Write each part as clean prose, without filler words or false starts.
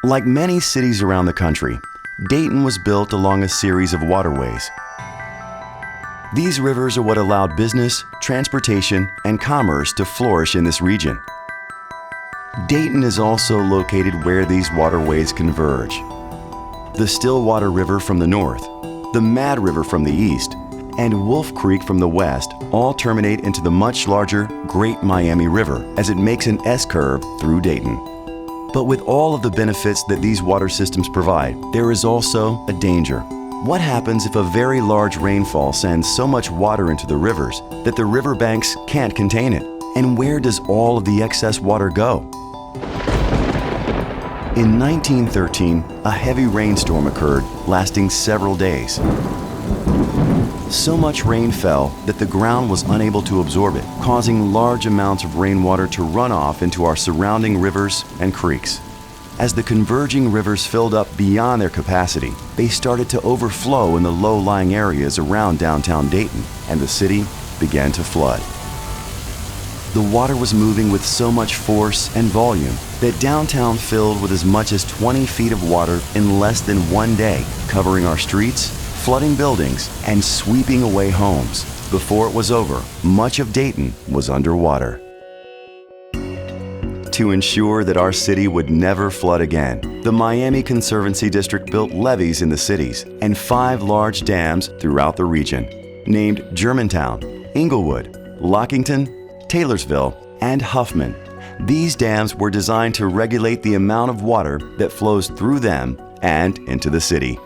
Like many cities around the country, Dayton was built along a series of waterways. These rivers are what allowed business, transportation, and commerce to flourish in this region. Dayton is also located where these waterways converge. The Stillwater River from the north, the Mad River from the east, and Wolf Creek from the west all terminate into the much larger Great Miami River as it makes an S-curve through Dayton. But with all of the benefits that these water systems provide, there is also a danger. What happens if a very large rainfall sends so much water into the rivers that the riverbanks can't contain it? And where does all of the excess water go? In 1913, a heavy rainstorm occurred, lasting several days. So much rain fell that the ground was unable to absorb it, causing large amounts of rainwater to run off into our surrounding rivers and creeks. As the converging rivers filled up beyond their capacity, they started to overflow in the low-lying areas around downtown Dayton, and the city began to flood. The water was moving with so much force and volume that downtown filled with as much as 20 feet of water in less than one day, covering our streets, flooding buildings, and sweeping away homes. Before it was over, much of Dayton was underwater. To ensure that our city would never flood again, the Miami Conservancy District built levees in the cities and 5 large dams throughout the region, named Germantown, Inglewood, Lockington, Taylorsville, and Huffman. These dams were designed to regulate the amount of water that flows through them and into the city.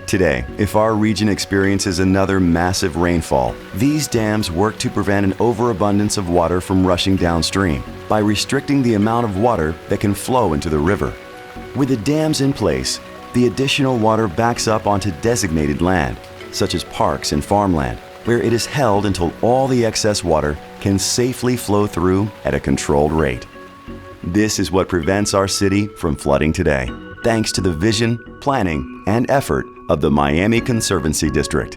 Today, if our region experiences another massive rainfall, these dams work to prevent an overabundance of water from rushing downstream by restricting the amount of water that can flow into the river. With the dams in place, the additional water backs up onto designated land, such as parks and farmland, where it is held until all the excess water can safely flow through at a controlled rate. This is what prevents our city from flooding today, thanks to the vision, planning, and effort of the Miami Conservancy District.